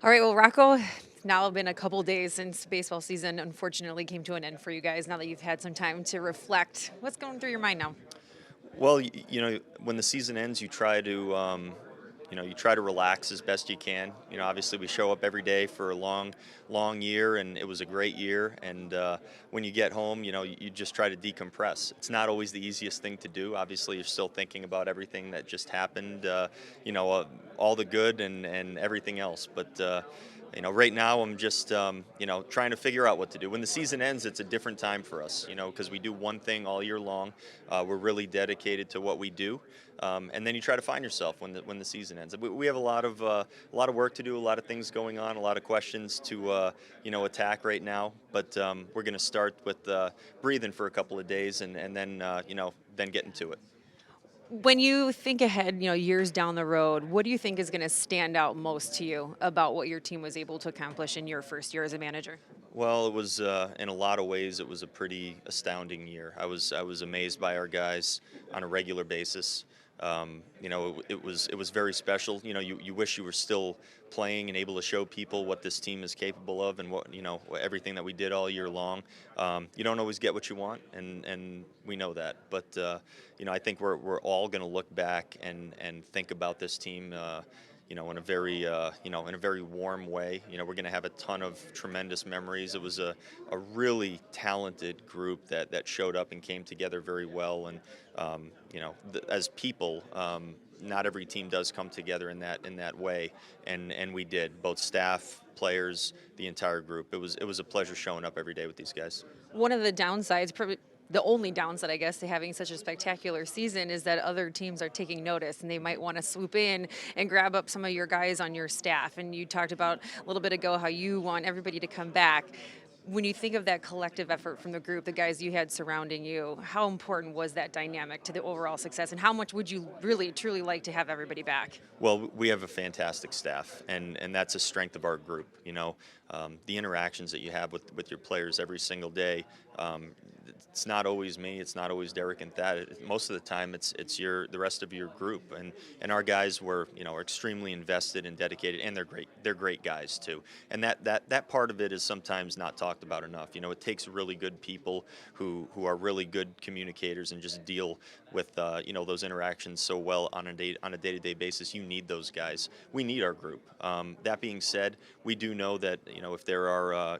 All right, well, Rocco, it's now been a couple days since baseball season unfortunately came to an end for you guys. Now that you've had some time to reflect, what's going through your mind now? Well, when the season ends, you try to relax as best you can. Obviously we show up every day for a long year, and it was a great year. And when you get home, you just try to decompress. It's not always the easiest thing to do. Obviously, you're still thinking about everything that just happened, you know, uh, all the good and everything else. But right now I'm just, trying to figure out what to do. When the season ends, it's a different time for us, because we do one thing all year long. We're really dedicated to what we do, and then you try to find yourself when the season ends. We have a lot of work to do, a lot of things going on, a lot of questions to attack right now. But we're going to start with breathing for a couple of days, and then then get into it. When you think ahead, years down the road, what do you think is going to stand out most to you about what your team was able to accomplish in your first year as a manager? Well, it was in a lot of ways it was a pretty astounding year. I was amazed by our guys on a regular basis. It was very special. You wish you were still playing and able to show people what this team is capable of, and everything that we did all year long. You don't always get what you want, and we know that. But I think we're all going to look back and think about this team. In a very warm way. We're going to have a ton of tremendous memories. It was a really talented group that showed up and came together very well. And as people, not every team does come together in that way, and we did. Both staff, players, the entire group. It was a pleasure showing up every day with these guys. One of the downsides, probably the only downside, I guess, to having such a spectacular season is that other teams are taking notice and they might want to swoop in and grab up some of your guys on your staff. And you talked about a little bit ago how you want everybody to come back. When you think of that collective effort from the group, the guys you had surrounding you, how important was that dynamic to the overall success? And how much would you really, truly like to have everybody back? Well, we have a fantastic staff, and that's a strength of our group. The interactions that you have with your players every single day. It's not always me. It's not always Derek and Thad. Most of the time, it's the rest of your group, and our guys are extremely invested and dedicated, and they're great. They're great guys too, and that part of it is sometimes not talked about enough. It takes really good people who are really good communicators and just deal with those interactions so well on a day-to-day basis. You need those guys. We need our group. That being said, we do know that if there are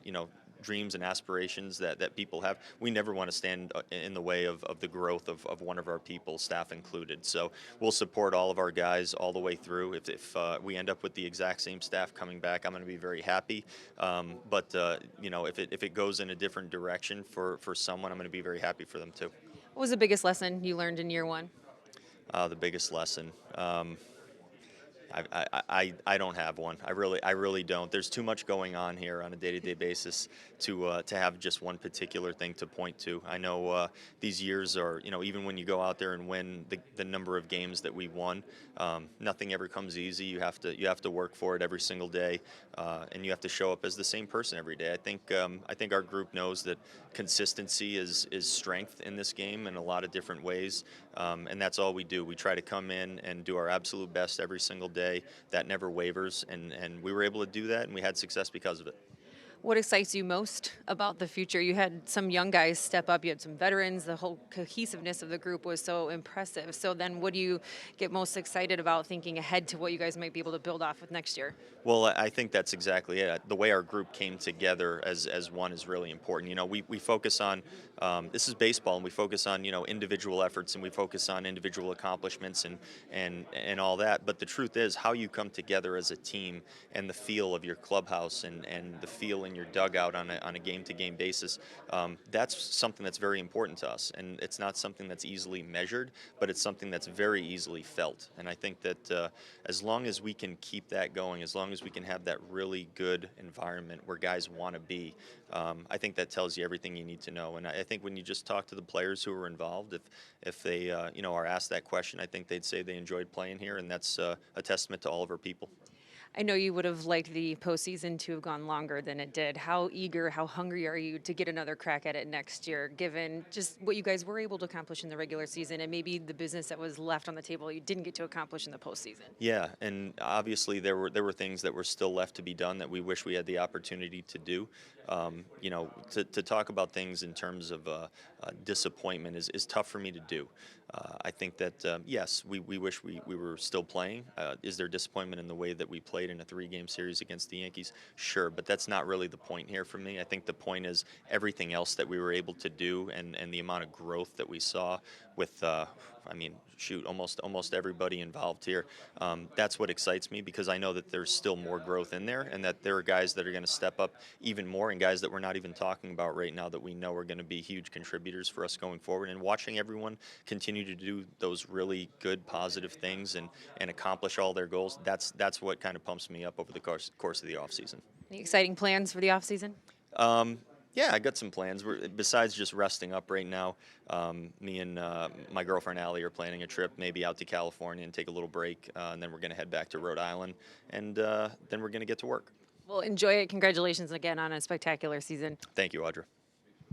dreams and aspirations that people have, we never want to stand in the way of the growth of one of our people, staff included. So we'll support all of our guys all the way through. If we end up with the exact same staff coming back, I'm going to be very happy. But if it goes in a different direction for someone, I'm going to be very happy for them too. What was the biggest lesson you learned in year one? The biggest lesson. I don't have one. I really don't. There's too much going on here on a day-to-day basis to have just one particular thing to point to. I know these years are, even when you go out there and win the number of games that we won, nothing ever comes easy. You have to work for it every single day, and you have to show up as the same person every day. I think our group knows that consistency is strength in this game in a lot of different ways, and that's all we do. We try to come in and do our absolute best every single day. That never wavers, and we were able to do that, and we had success because of it. What excites you most about the future? You had some young guys step up, you had some veterans, the whole cohesiveness of the group was so impressive. So then what do you get most excited about thinking ahead to what you guys might be able to build off with next year? Well, I think that's exactly it. The way our group came together as one is really important. We focus on this is baseball, and we focus on individual efforts, and we focus on individual accomplishments and all that. But the truth is, how you come together as a team and the feel of your clubhouse and the feel in your dugout on a game-to-game basis, that's something that's very important to us. And it's not something that's easily measured, but it's something that's very easily felt. And I think that as long as we can keep that going, as long as we can have that really good environment where guys want to be, I think that tells you everything you need to know. And I think when you just talk to the players who are involved, if they are asked that question, I think they'd say they enjoyed playing here, and that's a testament to all of our people. I know you would have liked the postseason to have gone longer than it did. How eager, how hungry are you to get another crack at it next year, given just what you guys were able to accomplish in the regular season and maybe the business that was left on the table you didn't get to accomplish in the postseason? Yeah, and obviously there were things that were still left to be done that we wish we had the opportunity to do. To talk about things in terms of disappointment is tough for me to do. I think that yes, we wish we were still playing. Is there disappointment in the way that we played in a three-game series against the Yankees? Sure, but that's not really the point here for me. I think the point is everything else that we were able to do and the amount of growth that we saw with. I mean, shoot, almost everybody involved here. That's what excites me because I know that there's still more growth in there, and that there are guys that are going to step up even more, and guys that we're not even talking about right now that we know are going to be huge contributors for us going forward. And watching everyone continue to do those really good, positive things and accomplish all their goals, that's what kind of pumps me up over the course of the offseason. Any exciting plans for the offseason? Um, yeah, I got some plans. Besides just resting up right now, me and my girlfriend Allie are planning a trip, maybe out to California and take a little break, and then we're going to head back to Rhode Island, and then we're going to get to work. Well, enjoy it. Congratulations again on a spectacular season. Thank you, Audra.